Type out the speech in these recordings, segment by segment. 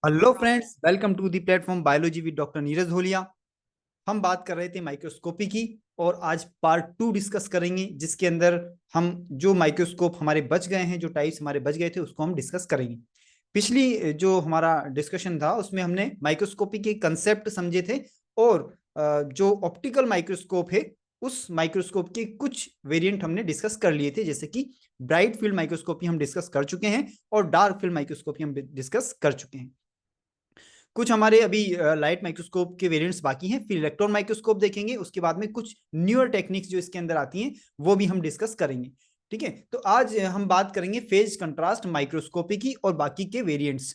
Hello friends, welcome to the platform biology with doctor Neeraj Holia. हम बात कर रहे थे माइक्रोस्कोपी की और आज पार्ट 2 डिस्कस करेंगे, जिसके अंदर हम जो माइक्रोस्कोप हमारे बच गए हैं, जो टाइप्स हमारे बच गए थे, उसको हम डिस्कस करेंगे। पिछली जो हमारा डिस्कशन था उसमें हमने माइक्रोस्कोपी के कंसेप्ट समझे थे और जो ऑप्टिकल माइक्रोस्कोप है उस माइक्रोस्कोप के कुछ वेरिएंट हमने डिस्कस कर लिए थे, जैसे कि ब्राइट फील्ड माइक्रोस्कोपी हम डिस्कस कर चुके हैं और डार्क फील्ड माइक्रोस्कोपी हम डिस्कस कर चुके हैं। कुछ हमारे अभी लाइट माइक्रोस्कोप के वेरिएंट्स बाकी हैं, फिर इलेक्ट्रॉन माइक्रोस्कोप देखेंगे, उसके बाद में कुछ न्यूअर टेक्निक्स जो इसके अंदर आती हैं वो भी हम डिस्कस करेंगे। ठीक है, तो आज हम बात करेंगे फेज कंट्रास्ट माइक्रोस्कोपी की और बाकी के वेरिएंट्स।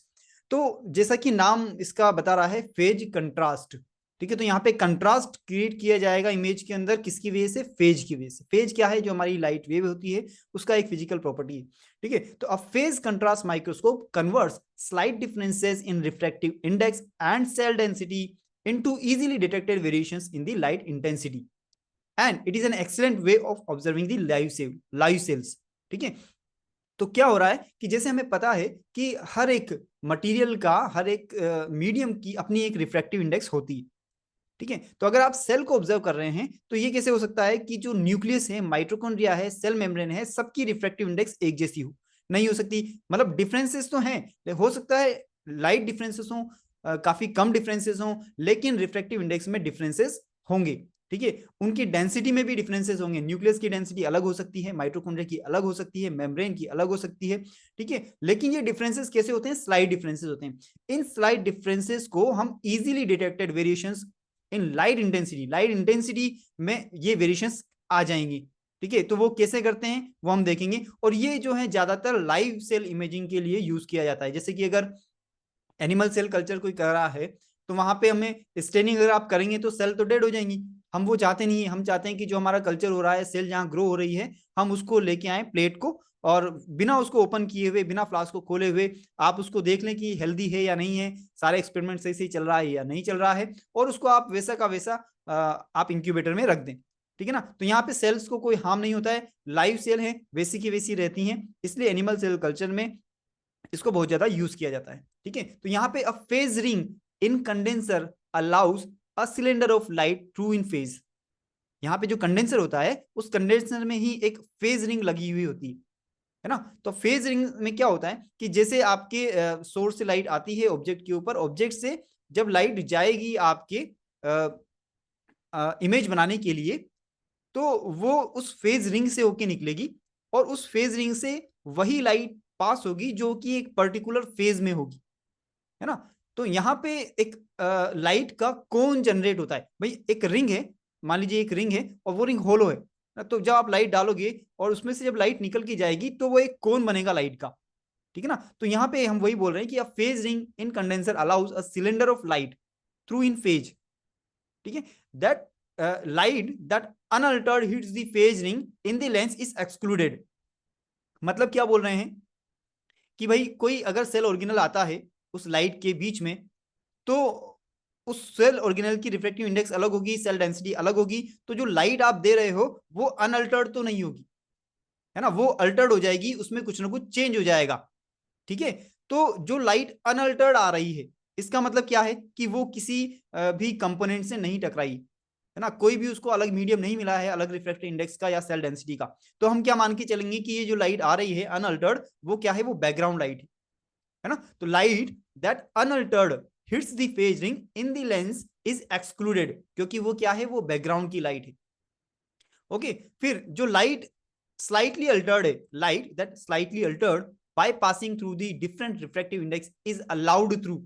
तो जैसा कि नाम इसका बता रहा है, फेज कंट्रास्ट। ठीक है, तो यहाँ पे कंट्रास्ट क्रिएट किया जाएगा इमेज के अंदर, किसकी वजह से? फेज की वजह से। फेज क्या है? जो हमारी लाइट वेव होती है उसका एक फिजिकल प्रॉपर्टी है। ठीक है, तो a phase contrast microscope converts slight differences in refractive index and cell density into easily detected variations in the light intensity, and it is an excellent way of observing the live cells। ठीक है, तो क्या हो रहा है कि जैसे हमें पता है कि हर एक मटेरियल का, हर एक मीडियम की अपनी एक रिफ्रैक्टिव इंडेक्स होती है। ठीक है, तो अगर आप सेल को ऑब्जर्व कर रहे हैं तो ये कैसे हो सकता है कि जो न्यूक्लियस है, माइटोकॉन्ड्रिया है, सेल मेम्ब्रेन है, सबकी रिफ्रैक्टिव इंडेक्स एक जैसी हो? नहीं हो सकती। मतलब डिफरेंसेस तो हैं, हो सकता है लाइट डिफरेंसेस हो, काफी कम डिफरेंसेस हो, लेकिन रिफ्रैक्टिव इंडेक्स में डिफरेंसेस होंगे। ठीक है, उनकी डेंसिटी में भी डिफरेंसेस होंगे। न्यूक्लियस की डेंसिटी अलग हो सकती है, माइटोकॉन्ड्रिया की अलग हो सकती है, मेम्ब्रेन की अलग हो सकती है। ठीक है, लेकिन ये डिफरेंसेस कैसे होते हैं? स्लाइड डिफरेंसेस होते हैं। इन स्लाइड डिफरेंसेस को हम easily detected variations in light intensity में ये वेरिएशंस आ जाएंगी। ठीक है, तो वो कैसे करते हैं वो हम देखेंगे। और ये जो है ज्यादातर लाइव सेल इमेजिंग के लिए यूज किया जाता है। जैसे कि अगर एनिमल सेल कल्चर कोई कर रहा है तो वहां पे हमें स्टेनिंग अगर आप करेंगे तो सेल तो डेड हो जाएंगी। हम वो चाहते नहीं है। हम चाहते हैं कि जो हमारा कल्चर हो रहा है, सेल जहां ग्रो हो रही है, हम उसको लेके आए प्लेट को, और बिना उसको ओपन किए हुए, बिना फ्लास्क को खोले हुए आप उसको देख लें कि हेल्दी है या नहीं है, सारे एक्सपेरिमेंट सही सही चल रहा है या नहीं चल रहा है, और उसको आप वैसा का वैसा आप इंक्यूबेटर में रख दें। ठीक है ना, तो यहाँ पे सेल्स को कोई हार्म नहीं होता है, लाइव सेल है, वैसी की वैसी रहती हैं। इसलिए एनिमल सेल कल्चर में इसको बहुत ज्यादा यूज किया जाता है। ठीक है, तो यहाँ पे a phase ring in condenser allows a cylinder of light through in phase. यहाँ पे जो कंडेंसर होता है उस कंडेंसर में ही एक फेज रिंग लगी हुई होती है ना। तो फेज रिंग में क्या होता है कि जैसे आपके सोर्स से लाइट आती है ऑब्जेक्ट के ऊपर, ऑब्जेक्ट से जब लाइट जाएगी आपके इमेज बनाने के लिए, तो वो उस फेज रिंग से होके निकलेगी, और उस फेज रिंग से वही लाइट पास होगी जो कि एक पर्टिकुलर फेज में होगी, है ना। तो यहाँ पे एक लाइट का कोन जनरेट होता है। भाई एक रिंग है, मान लीजिए एक रिंग है और वो रिंग होलो है ना, तो जब आप लाइट डालोगे और उसमें से जब लाइट निकल के जाएगी तो वो एक कोन बनेगा लाइट का। ठीक है ना, तो यहाँ पे हम वही बोल रहे हैं कि a phase ring in condenser allows a cylinder of light through in phase. ठीक है, that light that unaltered hits the phase ring in the lens is excluded. मतलब क्या बोल रहे हैं कि भाई कोई अगर सेल ओरिजिनल आता है उस लाइट के बीच में, तो उस सेल ऑर्गेनेल की रिफ्रैक्टिव इंडेक्स अलग होगी, सेल डेंसिटी अलग होगी, तो जो लाइट आप दे रहे हो वो अनअल्टर्ड तो नहीं होगी, है ना, वो अल्टर्ड हो जाएगी, उसमें कुछ ना कुछ चेंज हो जाएगा। ठीक है, तो जो लाइट अनअल्टर्ड आ रही है, इसका मतलब क्या है कि वो किसी भी कंपोनेंट से नहीं टकराई, है ना, कोई भी उसको अलग मीडियम नहीं मिला है, अलग रिफ्रैक्टिव इंडेक्स का या सेल डेंसिटी का। तो हम क्या मान के चलेंगे कि ये जो लाइट आ रही है अनअल्टर्ड, वो क्या है? वो बैकग्राउंड लाइट है ना। तो light that unaltered hits the phase ring in the lens is excluded, क्योंकि वो क्या है? वो बैकग्राउंड की लाइट है। ओके, फिर जो लाइट स्लाइटली अल्टर्ड है, light that slightly Altered by passing through the different refractive index is allowed through.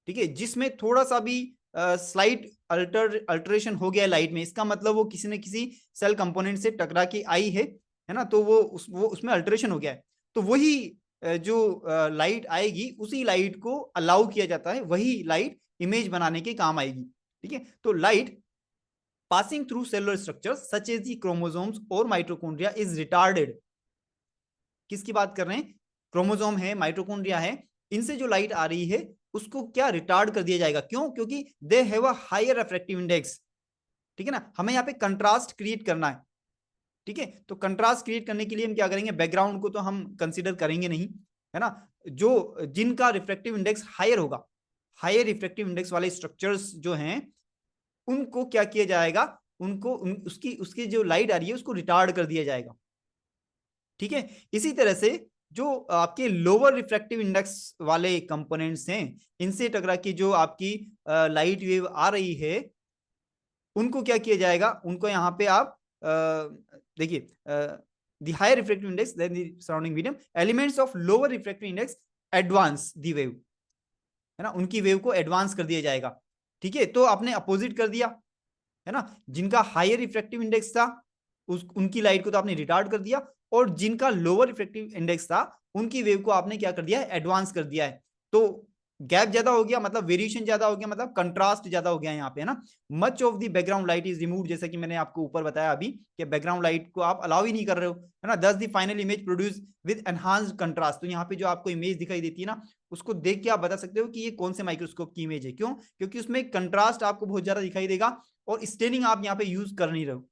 ठीक है, जिसमें थोड़ा सा भी स्लाइट अल्टरेशन हो गया लाइट में, इसका मतलब वो किसी न किसी सेल कंपोनेंट से टकरा के आई है ना, तो वो उसमें अल्टरेशन हो गया है। तो वही जो लाइट आएगी उसी लाइट को अलाउ किया जाता है, वही लाइट इमेज बनाने के काम आएगी। ठीक है, तो light passing through cellular structure such as the chromosomes और माइटोकॉन्ड्रिया इज रिटार्डेड। किसकी बात कर रहे हैं? क्रोमोसोम है, माइटोकॉन्ड्रिया है, इनसे जो लाइट आ रही है उसको क्या रिटार्ड कर दिया जाएगा? क्यों? क्योंकि they have a higher refractive index. ठीक है ना, हमें यहाँ पे कंट्रास्ट क्रिएट करना है। ठीक है, तो कंट्रास्ट क्रिएट करने के लिए हम क्या करेंगे? बैकग्राउंड को तो हम कंसिडर करेंगे नहीं, है ना, जो जिनका रिफ्रैक्टिव इंडेक्स हायर होगा, हायर रिफ्रैक्टिव इंडेक्स वाले स्ट्रक्चर्स जो हैं उनको क्या किया जाएगा, उनको उसकी जो लाइट आ रही है उसको रिटार्ड कर दिया जाएगा। ठीक है, इसी तरह से जो आपके लोअर रिफ्रैक्टिव इंडेक्स वाले कंपोनेंट्स हैं, इनसे टकरा के जो आपकी लाइट वेव आ रही है उनको क्या किया जाएगा, उनको यहाँ पे आप देखिए the higher refractive index than the surrounding medium, elements of lower refractive index advance the wave, है ना, उनकी वेव को एडवांस कर दिया जाएगा। ठीक है, तो आपने अपोजिट कर दिया, है ना, जिनका हायर रिफ्रैक्टिव इंडेक्स था उनकी लाइट को तो आपने रिटार्ड कर दिया, और जिनका लोअर रिफ्रैक्टिव इंडेक्स था उनकी वेव को आपने क्या कर दिया है, एडवांस कर दिया है। तो गैप ज्यादा हो गया मतलब वेरिएशन ज्यादा हो गया, मतलब कंट्रास्ट ज्यादा हो गया यहाँ पे, है ना। Much of the background light is remove, जैसा कि मैंने आपको ऊपर बताया अभी कि बैकग्राउंड लाइट को आप अलाउ ही नहीं कर रहे हो, है ना। दस the final image produce with enhanced contrast, तो यहाँ पे जो आपको इमेज दिखाई देती है ना, उसको देख के आप बता सकते हो कि ये कौन से माइक्रोस्कोप की इमेज है। क्यों? क्योंकि उसमें कंट्रास्ट आपको बहुत ज्यादा दिखाई देगा और स्टेनिंग आप यहाँ पे यूज कर नहीं रहे हो।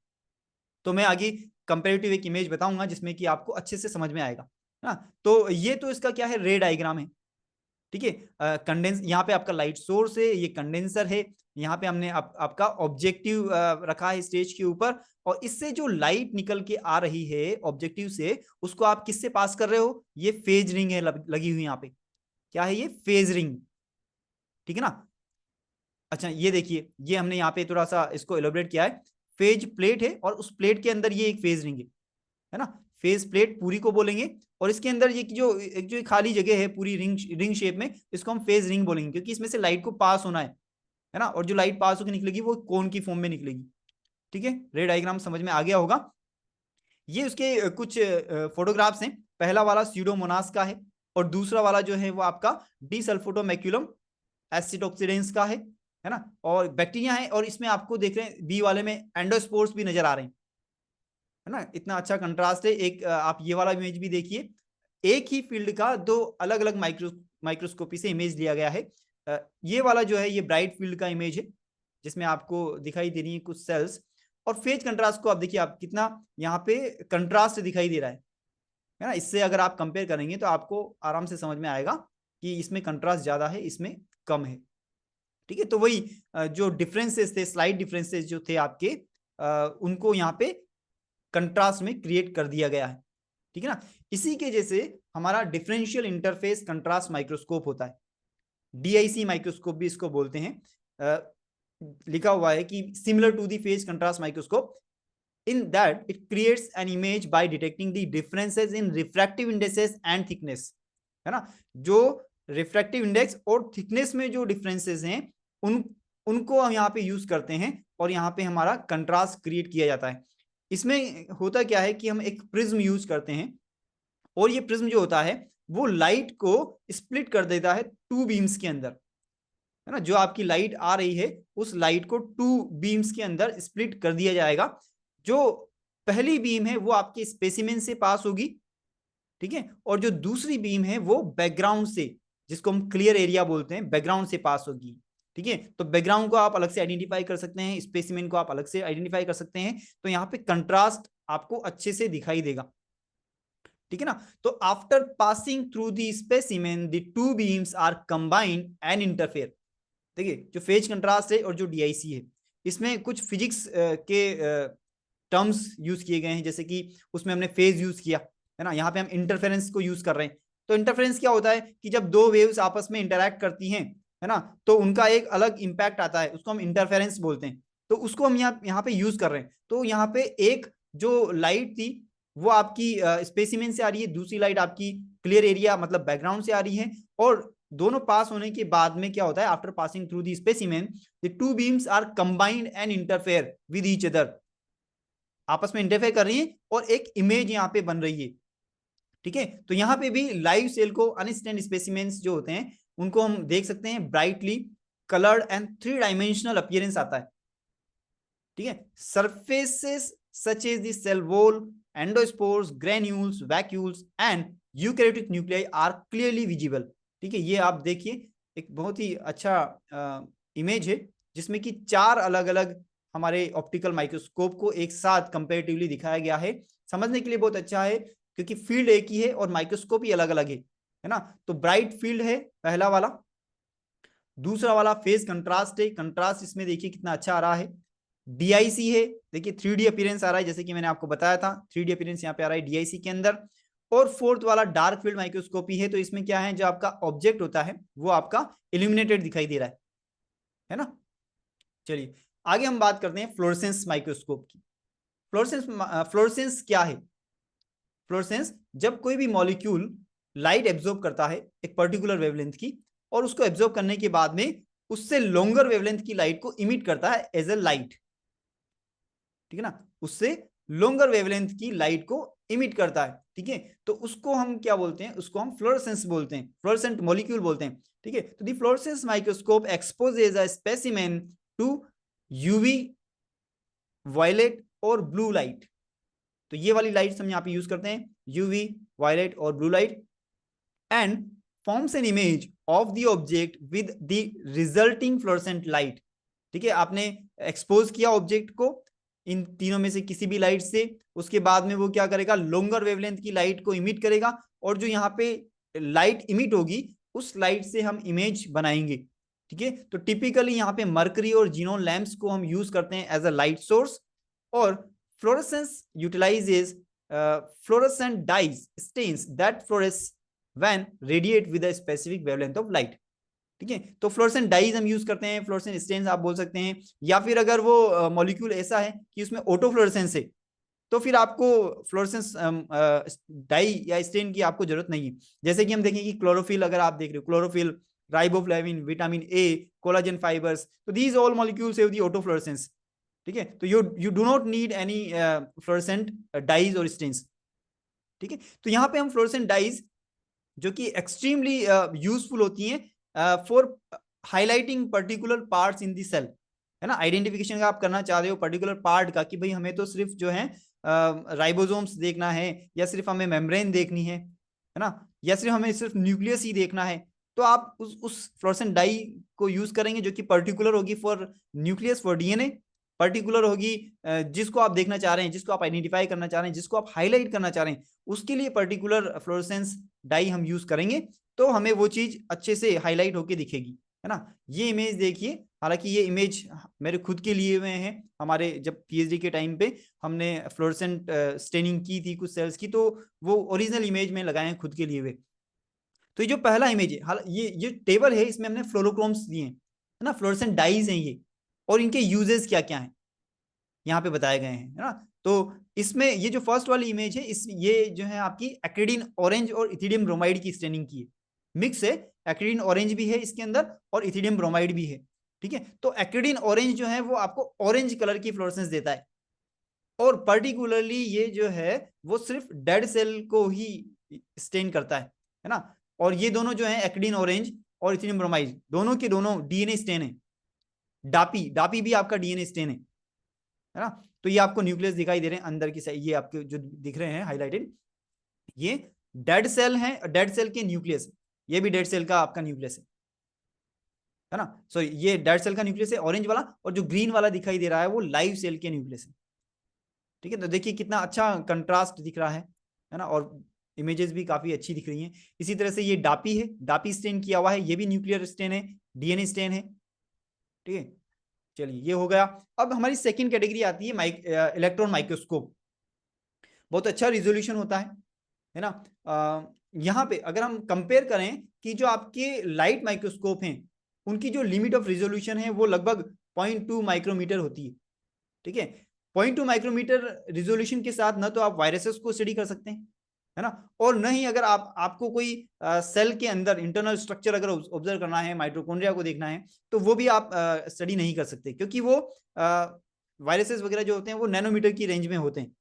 तो मैं आगे कंपेरेटिव एक इमेज बताऊंगा जिसमें कि आपको अच्छे से समझ में आएगा ना। तो ये तो इसका क्या है, रे डायग्राम है। ठीक है, कंडेंस यहाँ पे आपका लाइट सोर्स है, ये कंडेंसर है, यहाँ पे हमने आपका ऑब्जेक्टिव रखा है स्टेज के ऊपर, और इससे जो लाइट निकल के आ रही है ऑब्जेक्टिव से, उसको आप किससे पास कर रहे हो, ये फेज रिंग है लगी हुई यहाँ पे। क्या है ये? Phase ring. ठीक है ना। अच्छा ये देखिए, ये हमने यहाँ पे थोड़ा सा इसको एलोबरेट किया है। फेज प्लेट है और उस प्लेट के अंदर ये एक फेज रिंग है ना। फेज प्लेट पूरी को बोलेंगे, और इसके अंदर ये जो खाली जगह है पूरी रिंग शेप में, इसको हम फेज रिंग बोलेंगे, क्योंकि इसमें से लाइट को पास होना है ना, और जो लाइट पास होकर निकलेगी वो कोन की फॉर्म में निकलेगी। ठीक है, रे डायग्राम समझ में आ गया होगा। ये उसके कुछ फोटोग्राफ्स हैं। पहला वाला स्यूडोमोनास का है, और दूसरा वाला जो है वो आपका डी सल्फोटोमैक्यूलम एसिडोक्सिडेंस का है ना, और बैक्टीरिया है, और इसमें आपको देख रहे हैं बी वाले में एंडोस्पोर्स भी नजर आ रहे हैं, है ना। इतना अच्छा कंट्रास्ट है। एक आप ये वाला इमेज भी देखिए, एक ही फील्ड का दो अलग अलग माइक्रोस्कोपी से इमेज लिया गया है। ये वाला जो है ये ब्राइट फील्ड का इमेज है, जिसमें आपको दिखाई दे रही है कुछ सेल्स, और फेज कंट्रास्ट को आप देखिए, आप कितना यहाँ पे कंट्रास्ट दिखाई दे रहा है ना। इससे अगर आप कंपेयर करेंगे तो आपको आराम से समझ में आएगा कि इसमें कंट्रास्ट ज्यादा है, इसमें कम है। ठीक है, तो वही जो डिफरेंसेस थे, स्लाइड डिफरेंसेस जो थे आपके, उनको यहाँ पे कंट्रास्ट में क्रिएट कर दिया गया है। ठीक है ना। इसी के जैसे हमारा डिफरेंशियल इंटरफेस कंट्रास्ट माइक्रोस्कोप होता है, डीआईसी माइक्रोस्कोप भी इसको बोलते हैं। लिखा हुआ है कि similar to the phase contrast microscope in that it creates an image by detecting the differences in refractive indices and thickness, है ना। जो रिफ्रैक्टिव इंडेक्स और थिकनेस में जो डिफरेंसेस हैं उनको हम यहाँ पे यूज करते हैं, और यहाँ पे हमारा कंट्रास्ट क्रिएट किया जाता है। इसमें होता क्या है कि हम एक प्रिज्म यूज करते हैं, और ये प्रिज्म जो होता है वो लाइट को स्प्लिट कर देता है टू बीम्स के अंदर, है ना। जो आपकी लाइट आ रही है उस लाइट को टू बीम्स के अंदर स्प्लिट कर दिया जाएगा। जो पहली बीम है वो आपके स्पेसिमेन से पास होगी, ठीक है, और जो दूसरी बीम है वो बैकग्राउंड से, जिसको हम क्लियर एरिया बोलते हैं, बैकग्राउंड से पास होगी। ठीक है, तो बैकग्राउंड को आप अलग से आइडेंटिफाई कर सकते हैं, स्पेसिमेन को आप अलग से आइडेंटिफाई कर सकते हैं, तो यहाँ पे कंट्रास्ट आपको अच्छे से दिखाई देगा। ठीक है ना। तो after passing through the specimen the two beams are combined and interfere. देखिए, जो फेज कंट्रास्ट है और जो डीआईसी है, इसमें कुछ फिजिक्स के टर्म्स यूज किए गए हैं, जैसे कि उसमें हमने फेज यूज किया, है ना। यहाँ पे हम इंटरफेरेंस को यूज कर रहे हैं। तो इंटरफेरेंस क्या होता है कि जब दो वेव्स आपस में इंटरैक्ट करती हैं, है ना, तो उनका एक अलग इंपैक्ट आता है, उसको हम इंटरफेरेंस बोलते हैं। तो उसको हम यहाँ पे यूज कर रहे हैं। तो यहाँ पे एक जो लाइट थी वो आपकी स्पेसिमेन से आ रही है, दूसरी लाइट आपकी क्लियर एरिया मतलब बैकग्राउंड से आ रही है, और दोनों पास होने के बाद में क्या होता है, after passing through the specimen the two beams are combined and interfere with each other. आपस में इंटरफेयर कर रही है और एक इमेज यहाँ पे बन रही है। ठीक है, तो यहाँ पे भी लाइव सेल को अनस्टैंड स्पेसिमेंस जो होते हैं उनको हम देख सकते हैं, brightly coloured and three dimensional appearance आता है। ठीक है, surfaces such as the cell wall, endospores, granules, vacuoles and eukaryotic nuclei are clearly visible. ठीक है, ये आप देखिए, एक बहुत ही अच्छा इमेज है जिसमें कि चार अलग अलग हमारे ऑप्टिकल माइक्रोस्कोप को एक साथ कंपैरेटिवली दिखाया गया है। समझने के लिए बहुत अच्छा है, क्योंकि फील्ड एक ही है और माइक्रोस्कोप ही अलग अलग है। है ना। तो ब्राइट फील्ड है पहला वाला। दूसरा वाला फेज कंट्रास्ट है, कंट्रास्ट इसमें देखिए कितना अच्छा आ रहा है। डीआईसी है, देखिए 3D अपीयरेंस आ रहा है, जैसे कि मैंने आपको बताया था 3D अपीयरेंस यहाँ पे आ रहा है डीआईसी के अंदर। और फोर्थ वाला डार्क फील्ड माइक्रोस्कोपी है, तो इसमें क्या है, जो आपका ऑब्जेक्ट होता है वो आपका इल्यूमिनेटेड दिखाई दे रहा है ना। चलिए आगे हम बात करते हैं फ्लोरेसेंस माइक्रोस्कोप की। फ्लोरेसेंस, फ्लोरेसेंस क्या है? फ्लोरेसेंस जब कोई भी मॉलिक्यूल लाइट एब्जॉर्ब करता है एक पर्टिकुलर वेवलेंथ की, और उसको एब्जॉर्ब करने के बाद में उससे लॉन्गर वेवलेंथ की लाइट को इमिट करता है एज ए लाइट, ठीक है ना, उससे लॉन्गर वेवलेंथ की लाइट को इमिट करता है, ठीक है। तो उसको हम क्या बोलते हैं, उसको हम फ्लोरेसेंस बोलते हैं, फ्लोरेसेंट मॉलिक्यूल बोलते हैं, ठीक है। तो the fluorescence microscope exposes a specimen to UV, violet और ब्लू लाइट। तो ये वाली लाइट्स हम यहाँ पे यूज करते हैं, यूवी, वायलेट और blue light, and forms an image of the object with the resulting fluorescent light, ठीक है। आपने एक्सपोज किया ऑब्जेक्ट को इन तीनों में से किसी भी लाइट से, उसके बाद में वो क्या करेगा, लॉन्गर वेवलेंथ की लाइट को इमिट करेगा, और जो यहाँ पे लाइट इमिट होगी उस लाइट से हम इमेज बनाएंगे, ठीक है। तो टिपिकली यहाँ पे मर्करी और जीनोन लैंप्स को हम यूज करते हैं एज अ लाइट सोर्स। और fluorescence utilises fluorescent dyes stains that fluoresce when radiate with a specific wavelength of light, ठीक है। तो फ्लोरेसेंट डाइज हम यूज करते हैं, फ्लोरेसेंट स्टेन्स आप बोल सकते हैं, या फिर अगर वो मॉलिक्यूल ऐसा है कि उसमें ऑटो फ्लोरेसेंस है, तो फिर आपको फ्लोरेसेंस डाई या स्टेन की आपको जरूरत नहीं है। जैसे कि हम देखें कि क्लोरोफिल, अगर आप देख रहे हो chlorophyll, riboflavin, vitamin A, collagen fibres, तो these all molecules have the autofluorescence, ठीक है। तो you do not need any fluorescent dyes और स्टेन्स, ठीक है। तो यहाँ पे हम फ्लोरेसेंट डाइज जो कि एक्सट्रीमली यूजफुल होती हैं for highlighting particular parts in the cell, है ना। आइडेंटिफिकेशन का आप करना चाह रहे हो पर्टिकुलर पार्ट का, कि भाई हमें तो सिर्फ जो है राइबोसोम्स देखना है, या सिर्फ हमें मेम्ब्रेन देखनी है ना, या सिर्फ हमें सिर्फ न्यूक्लियस ही देखना है, तो आप उस फ्लोरेसेंट डाई को यूज करेंगे जो कि पर्टिकुलर होगी for nucleus, for DNA, particular होगी जिसको आप देखना चाह रहे हैं, जिसको आप आइडेंटिफाई करना चाह रहे हैं, जिसको आप हाईलाइट करना चाह रहे हैं, उसके लिए पर्टिकुलर फ्लोरेसेंस डाई हम यूज करेंगे, तो हमें वो चीज अच्छे से हाईलाइट होके दिखेगी, है ना। ये इमेज देखिए, हालांकि ये इमेज मेरे खुद के लिए हुए हैं, हमारे जब पीएचडी के टाइम पे हमने फ्लोरेसेंट स्टेनिंग की थी कुछ सेल्स की, तो वो ओरिजिनल इमेज में लगाए हैं खुद के लिए हुए। तो ये जो पहला इमेज है, ये टेबल है, इसमें हमने फ्लोरोक्रोम्स दिए हैं, है ना, फ्लोरेसेंट डाइज हैं ये, और इनके यूजेस क्या क्या हैं यहाँ पे बताए गए हैं, है ना। तो इसमें ये जो फर्स्ट वाली इमेज है, इस ये जो है आपकी एक्रिडिन ऑरेंज और इथिडियम ब्रोमाइड की स्टेनिंग की है, मिक्स है, एक्रिडिन ऑरेंज भी है इसके अंदर और इथिडियम ब्रोमाइड भी है, ठीक है। तो एक्रिडिन ऑरेंज जो है वो आपको ऑरेंज कलर की फ्लोरेसेंस देता है, और पर्टिकुलरली ये जो है वो सिर्फ डेड सेल को ही स्टेन करता है ना। और ये दोनों जो है एक्रिडिन ऑरेंज और इथिडियम ब्रोमाइड, दोनों के दोनों डीएनए स्टेन है। डापी, डापी भी आपका डीएनए स्टेन है ना। तो ये आपको न्यूक्लियस दिखाई दे रहे हैं अंदर की साइड, ये आपके जो दिख रहे हैं हाईलाइटेड, ये डेड सेल है, डेड सेल के न्यूक्लियस, ये भी डेड सेल का आपका न्यूक्लियस है ना। सॉरी, ये डेड सेल का न्यूक्लियस है ऑरेंज वाला, और जो ग्रीन वाला दिखाई दे रहा है वो लाइव सेल के न्यूक्लियस है, ठीक है। तो देखिए कितना अच्छा कंट्रास्ट दिख रहा है ना, और इमेजेस भी काफी अच्छी दिख रही हैं। इसी तरह से ये डापी है, डापी स्टेन किया हुआ है, ये भी न्यूक्लियर स्टेन है, डीएनए स्टेन है, ठीक है। चलिए ये हो गया। अब हमारी सेकंड कैटेगरी आती है इलेक्ट्रॉन माइक्रोस्कोप। बहुत अच्छा रिजोल्यूशन होता है ना। यहाँ पे अगर हम कंपेयर करें कि जो आपके लाइट माइक्रोस्कोप हैं उनकी जो लिमिट ऑफ रिजोल्यूशन है वो लगभग 0.2 माइक्रोमीटर होती है, ठीक है। 0.2 माइक्रोमीटर रिजोल्यूशन के साथ ना तो आप वायरसेस को स्टडी कर सकते हैं, है ना, और न ही अगर आपको कोई सेल के अंदर इंटरनल स्ट्रक्चर अगर ऑब्जर्व करना है, माइटोकॉन्ड्रिया को देखना है, तो वो भी आप स्टडी नहीं कर सकते, क्योंकि वो वायरसेस वगैरह जो होते हैं वो नैनोमीटर की रेंज में होते हैं,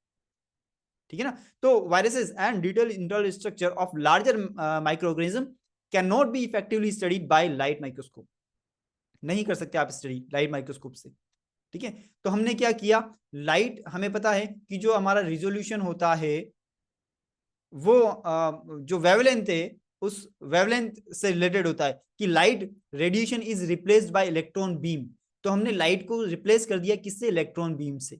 ठीक है ना। तो viruses and detail internal structure of larger microorganism can not be effectively studied by light microscope, नहीं कर सकते आप स्टडी लाइट माइक्रोस्कोप से, ठीक है। तो हमने क्या किया, लाइट हमें पता है कि जो हमारा रिजोल्यूशन होता है वो जो वेवलेंथ है उस वेवलेंथ से रिलेटेड होता है, कि light radiation is replaced by electron beam, तो हमने लाइट को रिप्लेस कर दिया किससे, इलेक्ट्रॉन बीम से,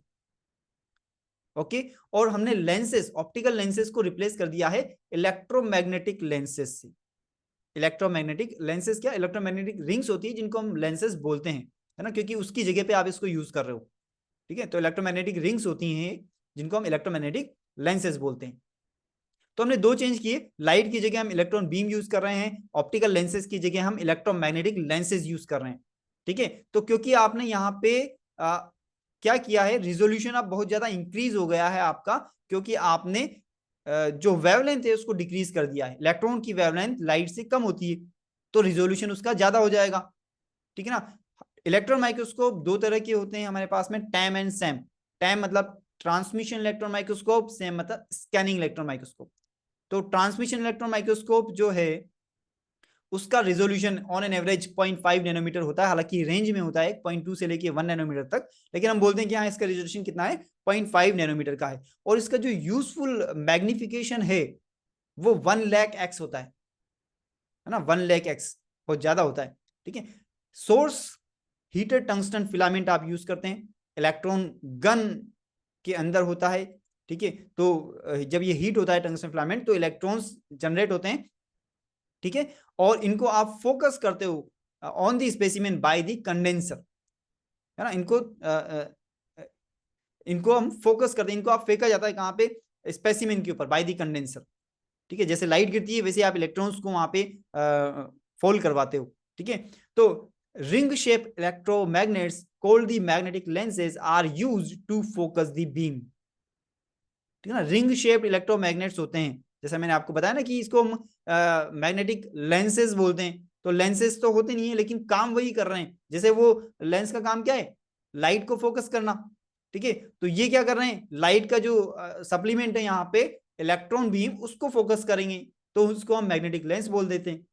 ओके। और हमने लेंसेस, ऑप्टिकल लेंसेस को रिप्लेस कर दिया है इलेक्ट्रोमैग्नेटिक लेंसेस से, इलेक्ट्रोमैग्नेटिक लेंसेज क्या, इलेक्ट्रोमैग्नेटिक रिंग्स होती है जिनको हम लेंसेज बोलते हैं, है ना, क्योंकि उसकी जगह पे आप इसको यूज कर रहे हो। ठीक है, तो इलेक्ट्रोमैग्नेटिक रिंग्स होती हैं जिनको हम इलेक्ट्रोमैग्नेटिक लेंसेज बोलते हैं। तो हमने दो चेंज किए, लाइट की जगह हम इलेक्ट्रॉन बीम यूज कर रहे हैं, ऑप्टिकल लेंसेज की जगह हम इलेक्ट्रोमैग्नेटिक लेंसेज यूज कर रहे हैं। ठीक है, तो क्योंकि आपने यहाँ पे क्या किया है, रिजोल्यूशन अब बहुत ज्यादा इंक्रीज हो गया है आपका, क्योंकि आपने जो वेवलेंथ है उसको डिक्रीज कर दिया है। इलेक्ट्रॉन की वेवलेंथ लाइट से कम होती है तो रिजोल्यूशन उसका ज्यादा हो जाएगा। ठीक है ना। इलेक्ट्रॉन माइक्रोस्कोप दो तरह के होते हैं हमारे पास में, टैम एंड सैम। टैम मतलब ट्रांसमिशन इलेक्ट्रॉन माइक्रोस्कोप, सैम मतलब स्कैनिंग इलेक्ट्रॉन माइक्रोस्कोप। तो ट्रांसमिशन इलेक्ट्रॉन माइक्रोस्कोप जो है उसका resolution on an average 0.5 nanometre होता है, हालांकि रेंज में होता है 0.2 से लेके 1 नैनोमीटर तक, लेकिन हम बोलते हैं कि हाँ इसका रिजोल्यूशन कितना है, 0.5 नैनोमीटर का है। और इसका जो यूजफुल मैग्निफिकेशन है वो 1 लाख एक्स होता है ना, 1 लाख एक्स, बहुत ज्यादा होता है। ठीक है, सोर्स हीटेड टंगस्टन फिलामेंट आप यूज करते हैं, इलेक्ट्रॉन गन के अंदर होता है। ठीक है, तो जब ये हीट होता है टंगस्टन फिलामेंट तो इलेक्ट्रॉन्स जनरेट होते हैं। ठीक है, और इनको आप फोकस करते हो on the specimen by the condenser, है ना। इनको हम फोकस करते हैं, इनको आप फेंका जाता है कहां पे, स्पेसिमेन के ऊपर बाय द कंडेंसर। ठीक है, जैसे लाइट गिरती है वैसे आप इलेक्ट्रॉन्स को वहां पे फॉल करवाते हो। ठीक है, तो ring shape electromagnets called the magnetic lenses are used to focus the beam. ठीक है ना, रिंग शेप इलेक्ट्रोमैग्नेट्स होते हैं, जैसा मैंने आपको बताया ना कि इसको हम मैग्नेटिक लेंसेज बोलते हैं। तो लेंसेज तो होते नहीं है लेकिन काम वही कर रहे हैं, जैसे वो लेंस का काम क्या है, लाइट को फोकस करना। ठीक है, तो ये क्या कर रहे हैं, लाइट का जो सप्लीमेंट है यहाँ पे इलेक्ट्रॉन बीम, उसको फोकस करेंगे, तो उसको हम मैग्नेटिक लेंस बोल देते हैं।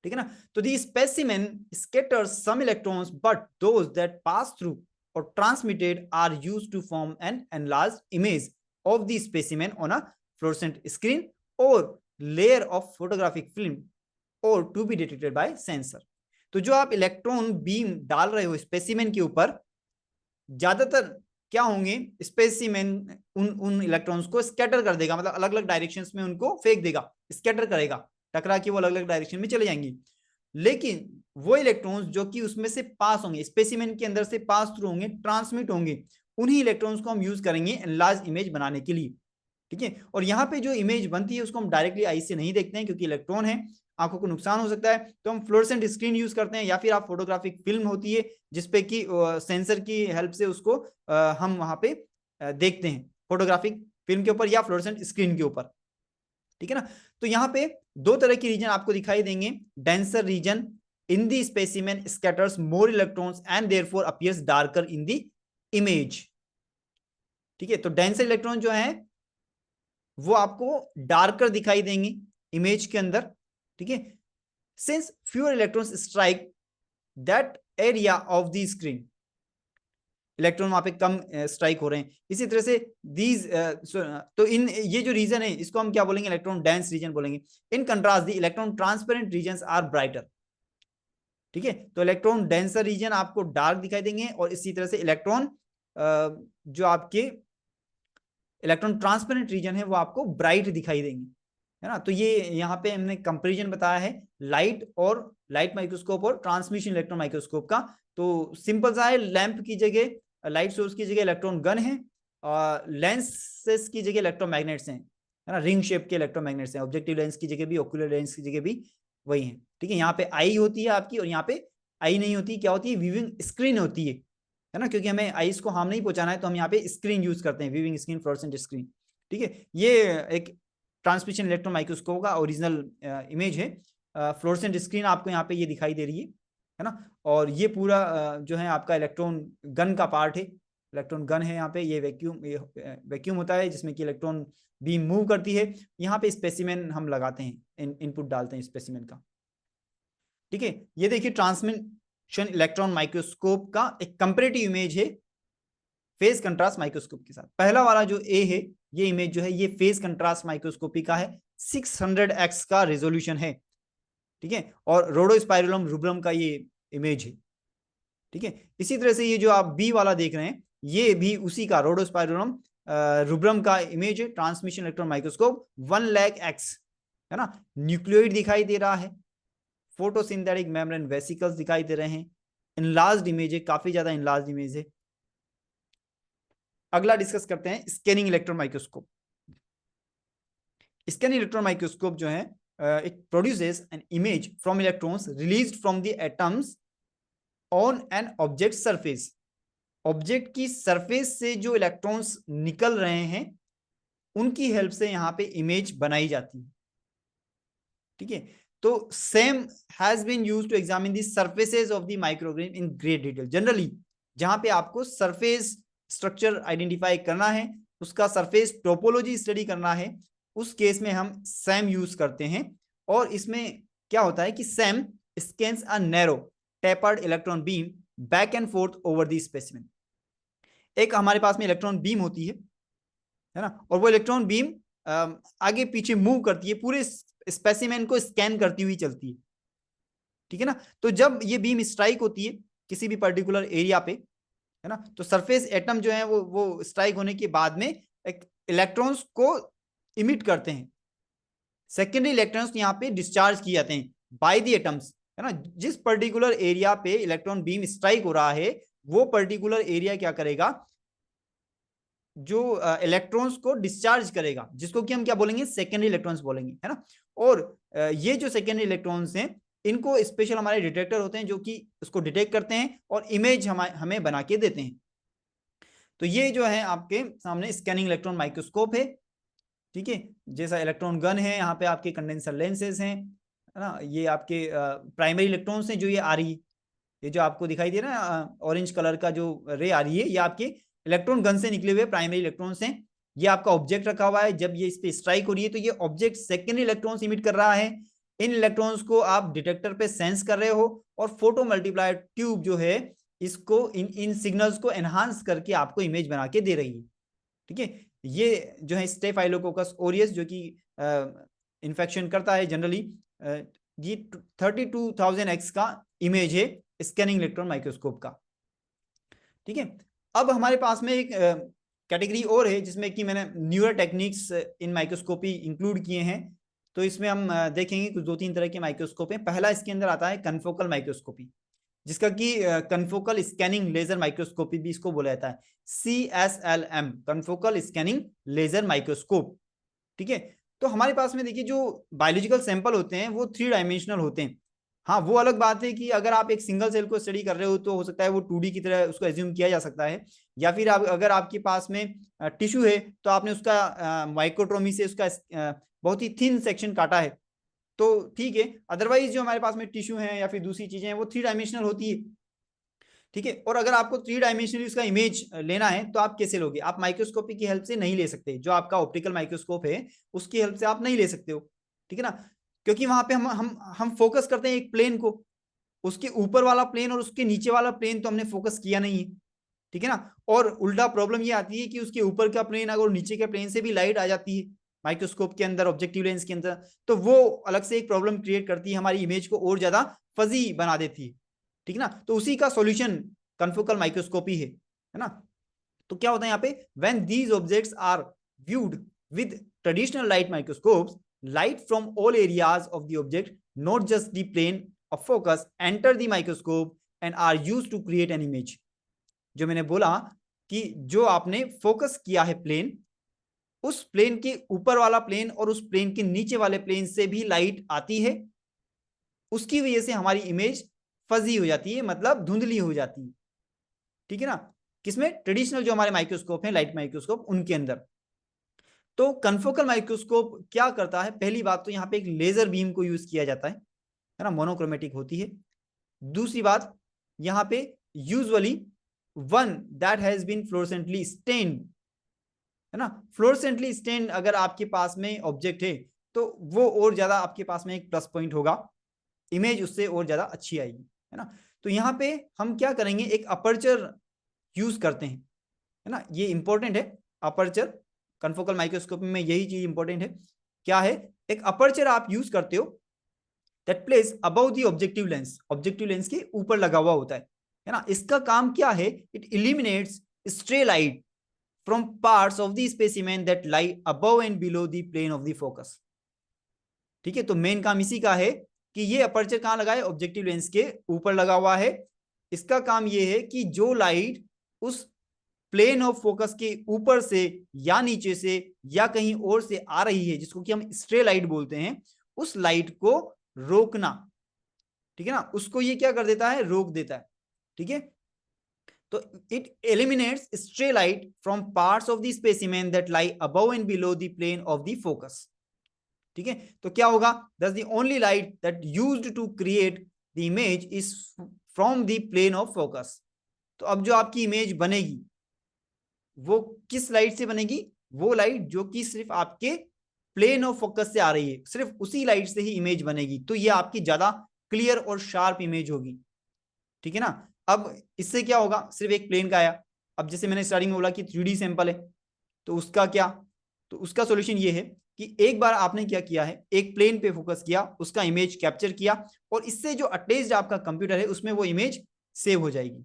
ठीक है ना। तो दी specimen scatters some electrons but those that pass through or transmitted are used to form an enlarged image of the specimen on a fluorescent screen or layer of photographic film or to be detected by sensor। तो जो आप electron beam डाल रहे हो specimen के ऊपर, ज्यादातर क्या होंगे, स्पेसिमेन उन उन इलेक्ट्रॉन्स को स्कैटर कर देगा, मतलब अलग अलग डायरेक्शंस में उनको फेंक देगा, स्कैटर करेगा, टकरा के वो अलग अलग डायरेक्शन में चले जाएंगे। लेकिन वो इलेक्ट्रॉन्स जो कि उसमें से पास होंगे, स्पेसिमेन के अंदर से पास थ्रू होंगे, ट्रांसमिट होंगे, उन्हीं इलेक्ट्रॉन्स को हम यूज करेंगे एनलार्ज इमेज बनाने के लिए। ठीक है, और यहाँ पे जो इमेज बनती है उसको हम डायरेक्टली आई से नहीं देखते हैं क्योंकि इलेक्ट्रॉन है, आंखों को नुकसान हो सकता है, तो हम फ्लोरेसेंट स्क्रीन यूज करते हैं, या फिर आप फोटोग्राफिक फिल्म होती है जिसपे कि सेंसर की हेल्प से उसको हम वहां पे देखते हैं, फोटोग्राफिक फिल्म के ऊपर या फ्लोरेसेंट स्क्रीन के ऊपर। ठीक है ना। तो यहाँ पे दो तरह की रीजन आपको दिखाई देंगे, denser region in the specimen scatters more electrons and therefore appears darker in the image. ठीक है, तो डेंसर इलेक्ट्रॉन जो है वो आपको डार्कर दिखाई देंगे इमेज के अंदर। ठीक है, since fewer electrons strike that area of the screen, electron वहां पे कम स्ट्राइक हो रहे हैं। इसी तरह से दीज तो इन ये जो रीजन है इसको हम क्या बोलेंगे, इलेक्ट्रॉन डेंस रीजन बोलेंगे। In contrast the electron transparent region are brighter. ठीक है, तो इलेक्ट्रॉन डेंसर रीजन आपको डार्क दिखाई देंगे और इसी तरह से इलेक्ट्रॉन जो आपके इलेक्ट्रॉन ट्रांसपेरेंट रीजन है वो आपको ब्राइट दिखाई देंगे, है ना। तो ये यहाँ पे हमने कंपेरिजन बताया है लाइट माइक्रोस्कोप और ट्रांसमिशन इलेक्ट्रॉन माइक्रोस्कोप का। तो सिंपल सा है, लैंप की जगह लाइट सोर्स की जगह इलेक्ट्रॉन गन है, और लेंसेस की जगह इलेक्ट्रोमैग्नेट्स हैं, है ना, रिंग शेप के इलेक्ट्रोमैग्नेट्स हैं। ऑब्जेक्टिव लेंस की जगह भी, ओक्यूलर लेंस की जगह भी वही है। ठीक है, यहाँ पे आई होती है आपकी और यहाँ पे आई नहीं होती, क्या होती है, व्यूइंग स्क्रीन होती है ना, क्योंकि हमें आईज को हार्म नहीं पहुंचाना है तो हम यहाँ पे स्क्रीन यूज करते हैं, व्यूइंग स्क्रीन, फ्लोरेसेंट स्क्रीन। ठीक है, ये एक ट्रांसमिशन इलेक्ट्रॉन माइक्रोस्कोप का ओरिजिनल इमेज है। फ्लोरेसेंट स्क्रीन आपको यहाँ पे ये दिखाई दे रही है ना। और ये पूरा जो है आपका इलेक्ट्रॉन गन का पार्ट है, इलेक्ट्रॉन गन है यहाँ पे, ये वैक्यूम होता है जिसमें कि इलेक्ट्रॉन बीम मूव करती है। यहाँ पे स्पेसिमेन हम लगाते हैं, इनपुट डालते हैं स्पेसिमेन का। ठीक है, ये देखिए ट्रांसमिशन इलेक्ट्रॉन माइक्रोस्कोप का एक कंपैरेटिव इमेज है फेज कंट्रास्ट माइक्रोस्कोप के साथ। पहला वाला जो ए है, ये इमेज जो है ये फेज कंट्रास्ट माइक्रोस्कोपी का है, 600x का रेजोल्यूशन है। ठीक है, और रोडोस्पाइरलम रूब्रम का ये इमेज है। ठीक है, इसी तरह से ये जो आप बी वाला देख रहे हैं ये भी उसी का रोडोस्पाइरलम रूब्रम का इमेज है, transmission electron microscope 1 lakh x, है ना। न्यूक्लियोइड दिखाई दे रहा है, फोटोसिंथेटिक मेम्ब्रेन वेसिकल्स दिखाई दे रहे हैं, इनलार्ज्ड इमेज है, काफी ज्यादा इनलार्ज्ड इमेज है। अगला डिस्कस करते हैं scanning electron microscope. Scanning electron microscope जो है, it produces an image from electrons released from the atoms on an object surface. Object की सरफेस से जो इलेक्ट्रॉन्स निकल रहे हैं उनकी हेल्प से यहां पे इमेज बनाई जाती है। ठीक है, तो SEM has been used to examine the surfaces of the micrograin in great detail. Generally जहां पे आपको सरफेस स्ट्रक्चर आइडेंटिफाई करना है, उसका सरफेस टोपोलॉजी स्टडी करना है, उस केस में हम सैम यूज करते हैं। और इसमें क्या होता है कि Sam scans a narrow tapered electron beam back and fourth over the specimen. एक हमारे पास में इलेक्ट्रॉन बीम होती है ना, और वो इलेक्ट्रॉन बीम आगे पीछे मूव करती है, पूरे स्पेसिमेन को स्कैन करती हुई चलती है। ठीक है ना, तो जब ये बीम स्ट्राइक होती है किसी भी पर्टिकुलर एरिया पे, है ना, तो सरफेस एटम जो है वो स्ट्राइक होने के बाद में एक इलेक्ट्रॉन्स को इमिट करते हैं। सेकेंडरी इलेक्ट्रॉन्स यहाँ पे डिस्चार्ज किए जाते हैं बाय द एटम्स, है ना। जिस पर्टिकुलर एरिया पे इलेक्ट्रॉन बीम स्ट्राइक हो रहा है वो पर्टिकुलर एरिया क्या करेगा, जो इलेक्ट्रॉन्स को डिस्चार्ज करेगा, जिसको कि हम क्या बोलेंगे, सेकेंडरी इलेक्ट्रॉन्स बोलेंगे, है ना। और ये जो सेकेंडरी इलेक्ट्रॉन्स हैं इनको स्पेशल हमारे डिटेक्टर होते हैं जो कि उसको डिटेक्ट करते हैं और इमेज हमें बना के देते हैं। तो ये जो है आपके सामने स्कैनिंग इलेक्ट्रॉन माइक्रोस्कोप है। ठीक है, जैसा इलेक्ट्रॉन गन है, यहाँ पे आपके कंडेंसर लेंसेज हैं, है ना, ये आपके प्राइमरी इलेक्ट्रॉन्स हैं जो ये आ रही है, ये जो आपको दिखाई दे रहा है ऑरेंज कलर का जो रे आ रही है, ये आपके इलेक्ट्रॉन गन से निकले हुए प्राइमरी इलेक्ट्रॉन्स हैं। ये आपका ऑब्जेक्ट रखा हुआ है, जब ये इस पे स्ट्राइक हो रही है तो ये ऑब्जेक्ट सेकेंडरी इलेक्ट्रॉन्स इमिट कर रहा है। इन इलेक्ट्रॉन्स को आप डिटेक्टर पे सेंस कर रहे हो और फोटो मल्टीप्लायर ट्यूब जो है इसको इन सिग्नल्स को एनहांस करके आपको इमेज बना के दे रही है। ठीक है, ये जो है स्टेफाइलोकोकस ओरियस जो कि इन्फेक्शन करता है जनरली, ये 32,000x का इमेज है स्कैनिंग इलेक्ट्रॉन माइक्रोस्कोप का। ठीक है, अब हमारे पास में एक कैटेगरी और है जिसमें कि मैंने newer techniques in microscopy include किए हैं। तो इसमें हम देखेंगे कुछ 2-3 तरह के माइक्रोस्कोप हैं। पहला इसके अंदर आता है कन्फोकल माइक्रोस्कोपी, जिसका कि कन्फोकल स्कैनिंग लेजर माइक्रोस्कोपी भी इसको बोला जाता है, CSLM, confocal scanning laser microscope. ठीक है, तो हमारे पास में देखिए जो बायोलॉजिकल सैंपल होते हैं वो 3 डायमेंशनल होते हैं। हाँ, वो अलग बात है कि अगर आप एक सिंगल सेल को स्टडी कर रहे हो तो हो सकता है वो 2D की तरह उसको एज्यूम किया जा सकता है, या फिर अगर आपके पास में टिश्यू है तो आपने उसका माइक्रोट्रोमी से उसका बहुत ही थिन सेक्शन काटा है तो ठीक है। अदरवाइज जो हमारे पास में टिश्यू है या फिर दूसरी चीजें हैं वो 3 डायमेंशनल होती है। ठीक है, और अगर आपको 3 डायमेंशनली उसका इमेज लेना है तो आप कैसे लोगे, आप माइक्रोस्कोपी की हेल्प से नहीं ले सकते, जो आपका ऑप्टिकल माइक्रोस्कोप है उसकी हेल्प से आप नहीं ले सकते हो। ठीक है ना, क्योंकि वहां पे हम फोकस करते हैं एक प्लेन को, उसके ऊपर वाला प्लेन और उसके नीचे वाला प्लेन तो हमने फोकस किया नहीं है। ठीक है ना, और उल्टा प्रॉब्लम ये आती है कि उसके ऊपर का प्लेन अगर नीचे के प्लेन से भी लाइट आ जाती है माइक्रोस्कोप के अंदर, ऑब्जेक्टिव लेंस के अंदर, तो वो अलग से एक प्रॉब्लम क्रिएट करती है, हमारी इमेज को और ज्यादा फजी बना देती है। ठीक है ना, तो उसी का सॉल्यूशन कन्फोकल माइक्रोस्कोपी है ना। तो क्या होता है यहाँ पे, when these objects are viewed with traditional light microscopes, light from all areas of the object, not just the plane of focus, enter the microscope and are used to create an image. जो मैंने बोला कि जो आपने focus किया है plane, उस plane के ऊपर वाला प्लेन और उस प्लेन के नीचे वाले प्लेन से भी लाइट आती है, उसकी वजह से हमारी इमेज फजी हो जाती है, मतलब धुंधली हो जाती है। ठीक है ना, किसमें, ट्रेडिशनल जो हमारे माइक्रोस्कोप है लाइट माइक्रोस्कोप उनके अंदर। तो कन्फोकल माइक्रोस्कोप क्या करता है, पहली बात तो यहाँ पे एक लेजर बीम को यूज किया जाता है ना, मोनोक्रोमेटिक होती है। दूसरी बात, यहाँ पे usually one that has been fluorescently stained, है ना। फ्लोरेसेंटली स्टेन्ड अगर आपके पास में ऑब्जेक्ट है तो वो और ज्यादा आपके पास में एक प्लस पॉइंट होगा, इमेज उससे और ज्यादा अच्छी आएगी, है ना। तो यहाँ पे हम क्या करेंगे, एक अपर्चर यूज करते हैं, है ना, ये इंपॉर्टेंट है। अपर्चर कन्फोकल माइक्रोस्कोपी में यही चीज इंपॉर्टेंट है। क्या है, एक अपर्चर आप यूज करते हो that place above the objective lens, objective lens के ऊपर लगा हुआ होता है ना। इसका काम क्या है, it eliminates stray light from parts of the specimen that lie above and below the plane of the focus. ठीक है, तो मेन काम इसी का है कि ये अपर्चर कहाँ लगा है, ऑब्जेक्टिव लेंस के ऊपर लगा हुआ है। इसका काम ये है कि जो लाइट उस प्लेन ऑफ फोकस के ऊपर से या नीचे से या कहीं और से आ रही है, जिसको कि हम स्ट्रे लाइट बोलते हैं, उस लाइट को रोकना, ठीक है ना, उसको ये क्या कर देता है, रोक देता है। ठीक है, तो it eliminates stray light from parts of the specimen that lie above and below the plane of the focus. ठीक है, तो क्या होगा, that's the only light that used to create the image is from the plane of focus. तो अब जो आपकी image बनेगी वो किस लाइट से बनेगी, वो लाइट जो कि सिर्फ आपके प्लेन ऑफ फोकस से आ रही है, सिर्फ उसी लाइट से ही इमेज बनेगी, तो ये आपकी ज्यादा क्लियर और शार्प इमेज होगी। ठीक है ना। अब इससे क्या होगा, सिर्फ एक प्लेन का आया। अब जैसे मैंने स्टार्टिंग में बोला कि 3D सैंपल है, तो उसका क्या, तो उसका सॉल्यूशन ये है कि एक बार आपने क्या किया है, एक प्लेन पे फोकस किया, उसका इमेज कैप्चर किया, और इससे जो अटैच्ड आपका कंप्यूटर है उसमें वो इमेज सेव हो जाएगी।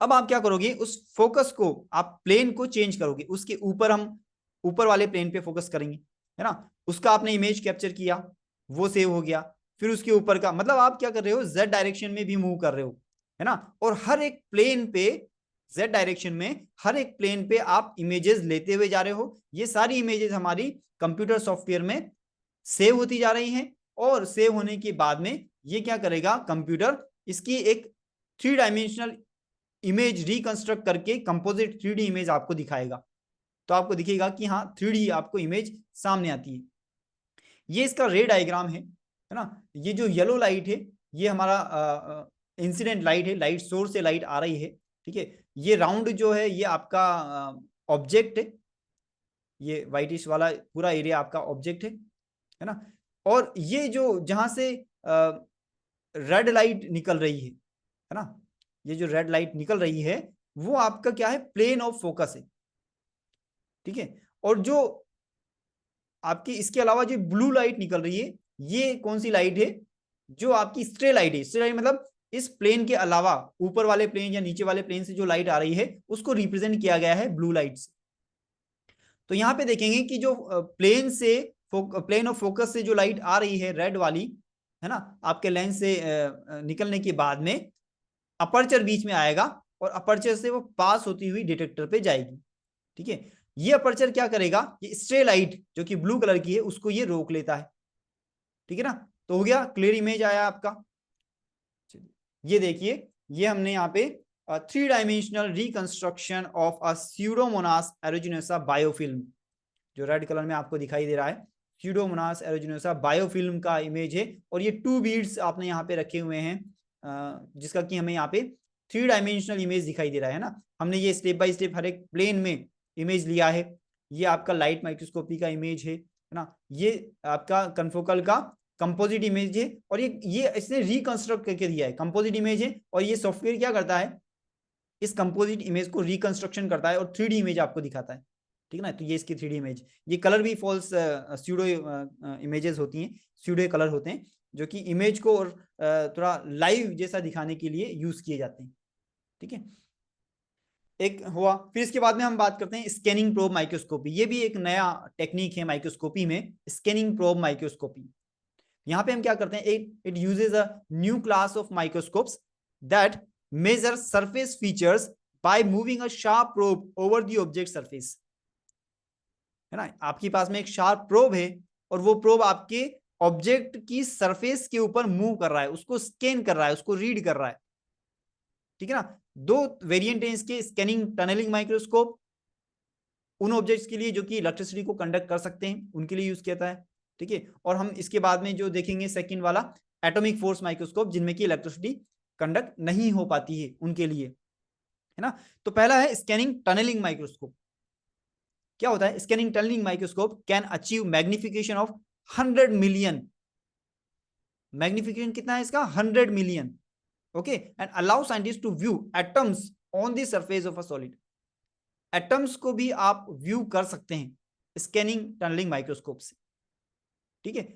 अब आप क्या करोगे, उस फोकस को आप प्लेन को चेंज करोगे, उसके ऊपर हम ऊपर वाले प्लेन पे फोकस करेंगे, है ना। उसका आपने इमेज कैप्चर किया, वो सेव हो गया। फिर उसके ऊपर का मतलब आप क्या कर रहे हो, जेड डायरेक्शन में भी मूव कर रहे हो, है ना। और हर एक प्लेन पे, जेड डायरेक्शन में हर एक प्लेन पे आप इमेजेस लेते हुए जा रहे हो। ये सारी इमेजेस हमारी कंप्यूटर सॉफ्टवेयर में सेव होती जा रही हैं, और सेव होने के बाद में ये क्या करेगा, कंप्यूटर इसकी एक 3 डायमेंशनल इमेज रिकंस्ट्रक्ट करके कंपोजिट 3D इमेज आपको दिखाएगा। तो आपको दिखेगा कि हाँ 3D आपको इमेज सामने आती है। ये इसका रे डायग्राम है ना। ये जो येलो लाइट है ये हमारा इंसिडेंट लाइट है, लाइट सोर्स से लाइट आ रही है। ठीक है, ये राउंड जो है ये आपका ऑब्जेक्ट है, ये व्हाइटिश वाला पूरा एरिया आपका ऑब्जेक्ट है ना। और ये जो जहां से रेड लाइट निकल रही है ना, ये जो रेड लाइट निकल रही है वो आपका क्या है, प्लेन ऑफ फोकस है। ठीक है, और जो आपकी इसके अलावा जो ब्लू लाइट निकल रही है ये कौन सी लाइट है, जो आपकी स्ट्रे लाइट है। स्ट्रे लाइट मतलब इस प्लेन के अलावा ऊपर वाले प्लेन या नीचे वाले प्लेन से जो लाइट आ रही है उसको रिप्रेजेंट किया गया है ब्लू लाइट से। तो यहां पे देखेंगे कि जो प्लेन से प्लेन ऑफ फोकस से जो लाइट आ रही है रेड वाली, है ना, आपके लेंस से निकलने के बाद में अपर्चर बीच में आएगा, और अपर्चर से वो पास होती हुई डिटेक्टर पे जाएगी। ठीक है, ये अपर्चर क्या करेगा, ये स्ट्रे लाइट जो कि ब्लू कलर की है उसको ये रोक लेता है। ठीक है ना, तो हो गया, क्लियर इमेज आया आपका। ये देखिए, ये हमने यहाँ पे 3 dimensional reconstruction of a Pseudomonas aeruginosa biofilm, जो रेड कलर में आपको दिखाई दे रहा है, स्यूडोमोनास एरोजिनोसा बायोफिल्म का इमेज है। और ये 2 बीड्स आपने यहाँ पे रखे हुए हैं, जिसका कि हमें यहाँ पे 3 डायमेंशनल इमेज दिखाई दे रहा है ना। हमने ये स्टेप बाय स्टेप हर एक प्लेन में इमेज लिया है। ये आपका लाइट माइक्रोस्कोपी का इमेज है ना। ये आपका कन्फोकल का कंपोजिट इमेज है, और ये इसने रिकंस्ट्रक्ट करके दिया है, कंपोजिट इमेज है। और ये सॉफ्टवेयर क्या करता है, इस कंपोजिट इमेज को रिकंस्ट्रक्शन करता है और 3D इमेज आपको दिखाता है। ठीक है ना, तो ये इसकी 3D इमेज। ये कलर भी फॉल्स स्यूडो इमेजेस होती हैं, स्यूडो कलर होते हैं, जो कि इमेज को और थोड़ा लाइव जैसा दिखाने के लिए यूज किए जाते हैं। ठीक है, एक हुआ। फिर इसके बाद में हम बात करते हैं स्कैनिंग प्रोब माइक्रोस्कोपी। ये भी एक नया टेक्निक है माइक्रोस्कोपी में, स्कैनिंग प्रोब माइक्रोस्कोपी। यहाँ पे हम क्या करते हैं, it uses a new class of microscopes that measure surface features by moving a sharp probe over the object surface. है ना, आपके पास में एक शार्प प्रोब है, और वो प्रोब आपके ऑब्जेक्ट की सरफेस के ऊपर मूव कर रहा है, उसको स्कैन कर रहा है, उसको रीड कर रहा है। ठीक है ना, 2 वेरिएंट है इसके, स्कैनिंग टनलिंग माइक्रोस्कोप उन ऑब्जेक्ट्स के लिए जो कि इलेक्ट्रिसिटी को कंडक्ट कर सकते हैं, उनके लिए यूज किया जाता है। ठीक है, और हम इसके बाद में जो देखेंगे सेकंड वाला, एटॉमिक फोर्स माइक्रोस्कोप, जिनमें की इलेक्ट्रिसिटी कंडक्ट नहीं हो पाती है उनके लिए, है ना। तो पहला है स्कैनिंग टनलिंग माइक्रोस्कोप। क्या होता है, scanning tunnelling microscope can achieve magnification of 100 million. Magnification कितना है इसका, 100 million. Okay, and allow scientist to view atoms on the surface of a solid. Atoms को भी आप व्यू कर सकते हैं स्कैनिंग टनलिंग माइक्रोस्कोप से। ठीक है,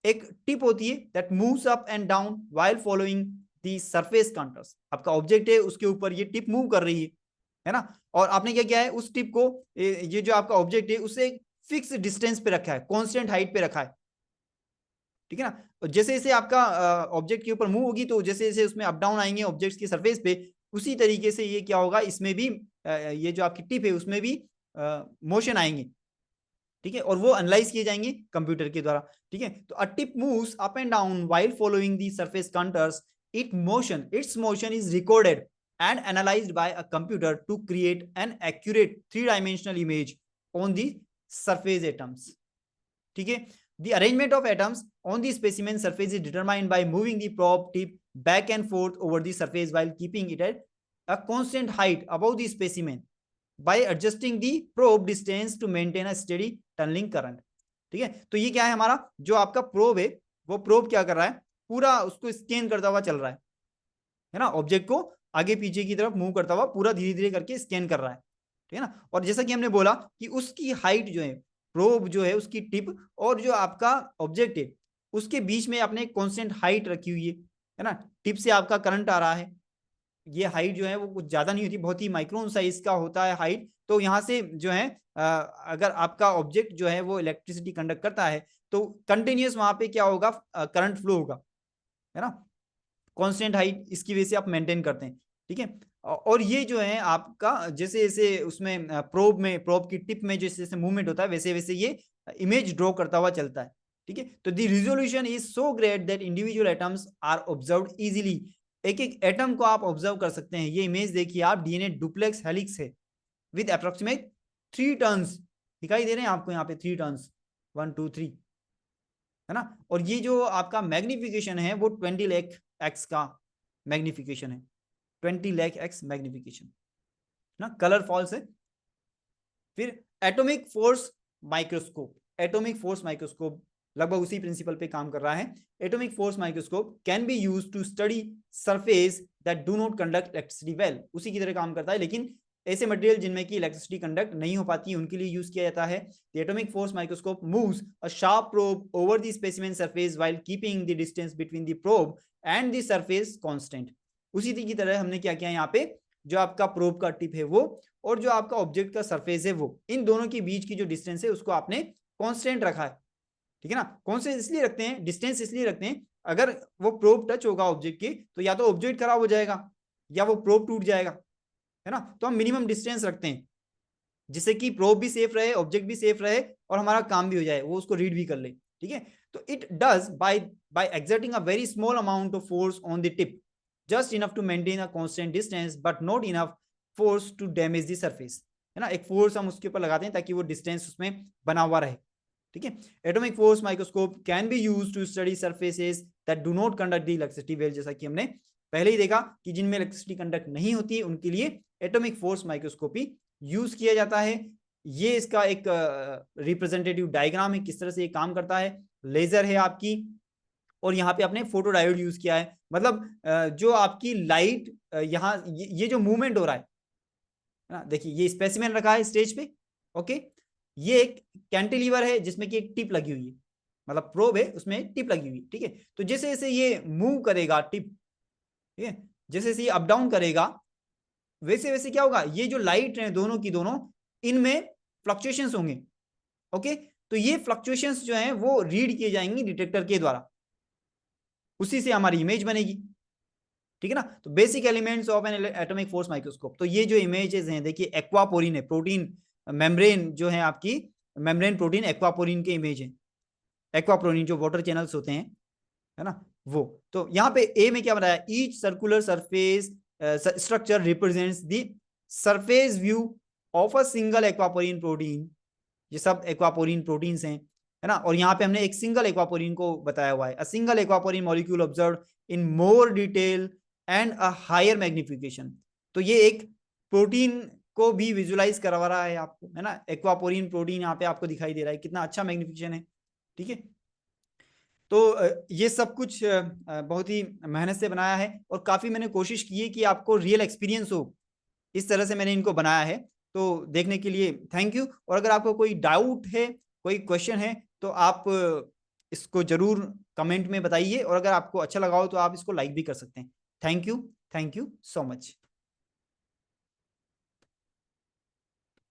एक टिप होती है that moves up and down while following the surface contours. आपका ऑब्जेक्ट है, उसके ऊपर ये टिप मूव कर रही है ना। और आपने क्या किया है, उस टिप को, ये जो आपका ऑब्जेक्ट है उसे फिक्स डिस्टेंस पे रखा है, कांस्टेंट हाइट पे रखा है। ठीक है ना। और जैसे जैसे आपका ऑब्जेक्ट के ऊपर मूव होगी तो जैसे जैसे उसमें अप डाउन आएंगे ऑब्जेक्ट्स की सरफेस पे, उसी तरीके से ये क्या होगा, इसमें भी ये जो आपकी टिप है उसमें भी मोशन आएंगे। ठीक है, और वो एनालाइज किए जाएंगे कंप्यूटर के द्वारा। ठीक है, तो a tip moves up and down while following the surface contours, its motion is recorded and analyzed by a computer to create an accurate three-dimensional image on the surface atoms. ठीक है, the arrangement of atoms on the specimen surface is determined by moving the probe tip back and forth over the surface while keeping it at a constant height above the specimen by adjusting the probe distance to maintain a steady tunneling current. ठीक है, तो ये क्या है, हमारा जो आपका probe है, वो प्रोब क्या कर रहा है, पूरा उसको स्कैन करता हुआ चल रहा है ना, ऑब्जेक्ट को आगे पीछे की तरफ मूव करता हुआ पूरा धीरे धीरे करके स्कैन कर रहा है। ठीक है ना, और जैसा कि हमने बोला कि उसकी हाइट जो है, प्रोब जो है उसकी टिप और जो आपका ऑब्जेक्ट है उसके बीच में आपने कांस्टेंट हाइट रखी हुई है ना। टिप से आपका करंट आ रहा है, ये हाइट जो है वो कुछ ज्यादा नहीं होती, बहुत ही माइक्रोन साइज का होता है हाइट। तो यहाँ से जो है अगर आपका ऑब्जेक्ट जो है वो इलेक्ट्रिसिटी कंडक्ट करता है तो कंटिन्यूस वहां पे क्या होगा, करंट फ्लो होगा, है ना। कांस्टेंट हाइट इसकी वजह से आप मेंटेन करते हैं। ठीक है, और ये जो है आपका जैसे जैसे उसमें प्रोब की टिप में जैसे जैसे मूवमेंट होता है वैसे वैसे ये इमेज ड्रॉ करता हुआ चलता है। ठीक है, तो the resolution is so great that individual atoms are observed easily. एक एक एटम को आप ऑब्जर्व कर सकते हैं। ये इमेज देखिए आप, डीएनए डुप्लेक्स हेलिक्स है विद अप्रोक्सीमेट 3 टर्न्स, दिखाई दे रहे हैं आपको यहाँ पे 3 टर्न्स, 1 2 3, है ना। और ये जो आपका मैग्निफिकेशन है वो 20 लाख एक्स का मैग्निफिकेशन है, 20 लाख एक्स मैग्निफिकेशन ना, कलर फॉल्स है। फिर atomic force microscope, atomic force microscope लगभग उसी प्रिंसिपल पे काम कर रहा है। Atomic force microscope can be used to study surface that do not conduct electricity well, उसी की तरह काम करता है, लेकिन ऐसे मटेरियल जिनमें की इलेक्ट्रिसिटी कंडक्ट नहीं हो पाती उनके लिए यूज किया जाता है। The atomic force microscope moves a sharp probe over the specimen surface while keeping the distance between the probe and the surface constant. उसी की तरह हमने क्या किया यहाँ पे, जो आपका प्रोब का टिप है वो और जो आपका ऑब्जेक्ट का सरफेस है वो, इन दोनों के बीच की जो डिस्टेंस है उसको आपने कांस्टेंट रखा है। ठीक है ना, कांस्टेंट इसलिए रखते हैं, डिस्टेंस इसलिए रखते हैं, अगर वो प्रोब टच होगा ऑब्जेक्ट के तो या तो ऑब्जेक्ट खराब हो जाएगा या वो प्रोब टूट जाएगा, है ना। तो हम मिनिमम डिस्टेंस रखते हैं जिससे कि प्रोब भी सेफ रहे, ऑब्जेक्ट भी सेफ रहे और हमारा काम भी हो जाए, वो उसको रीड भी कर ले। ठीक है, तो it does by exerting a very small amount of force on the tip, just enough to maintain a constant distance but not enough force to damage the surface, है ना। एक फोर्स हम उसके ऊपर लगाते हैं ताकि वो डिस्टेंस उसमें बना हुआ रहे। ठीक है, atomic force microscope can be used to study surfaces that do not conduct the electricity well, जैसा कि हमने पहले ही देखा कि जिनमें इलेक्ट्रिसिटी कंडक्ट नहीं होती है उनके लिए एटॉमिक फोर्स माइक्रोस्कोपी यूज किया जाता है। ये इसका एक रिप्रेजेंटेटिव डायग्राम है, किस तरह से ये काम करता है। लेजर है आपकी और यहाँ पे आपने फोटो डायोड यूज किया है, मतलब जो आपकी लाइट यहाँ ये जो मूवमेंट हो रहा है ना, देखिए ये स्पेसिमेन रखा है स्टेज पे, ओके। ये एक कैंटिलीवर है जिसमें कि एक टिप लगी हुई है, मतलब प्रोब है उसमें टिप लगी हुई है। ठीक है, तो जैसे जैसे ये मूव करेगा टिप, ठीक है, जैसे जैसे ये अप डाउन करेगा वैसे वैसे क्या होगा, ये जो लाइट है दोनों की दोनों, इनमें फ्लक्चुएशंस होंगे। ओके, तो ये फ्लक्चुएशंस जो है वो रीड किए जाएंगी डिटेक्टर के द्वारा, उसी से हमारी इमेज बनेगी। ठीक है ना, तो basic elements of N atomic force microscope, तो ये जो इमेजेस हैं देखिए, एक्वापोरिन है, प्रोटीन मेम्ब्रेन जो है आपकी, मेम्ब्रेन प्रोटीन एक्वापोरिन के इमेज है। एक्वापोरिन जो वाटर चैनल्स होते हैं, है ना वो। तो यहाँ पे ए में क्या बताया, each circular surface structure represents the surface view of a single aquaporin protein, ये सब एक्वापोरिन प्रोटीन्स हैं, है ना। और यहाँ पे हमने एक सिंगल एक्वापोरिन को बताया हुआ है, a single aquaporin molecule observed in more detail and a higher magnification. तो ये एक प्रोटीन को भी विजुलाइज करवा रहा है आपको, है ना। एक्वापोरिन प्रोटीन यहाँ पे आपको दिखाई दे रहा है, कितना अच्छा मैग्निफिकेशन है। ठीक है, तो ये सब कुछ बहुत ही मेहनत से बनाया है और काफी मैंने कोशिश की है कि आपको रियल एक्सपीरियंस हो, इस तरह से मैंने इनको बनाया है। तो देखने के लिए थैंक यू, और अगर आपको कोई डाउट है, कोई क्वेश्चन है तो आप इसको जरूर कमेंट में बताइए, और अगर आपको अच्छा लगा हो तो आप इसको लाइक भी कर सकते हैं। Thank you so much.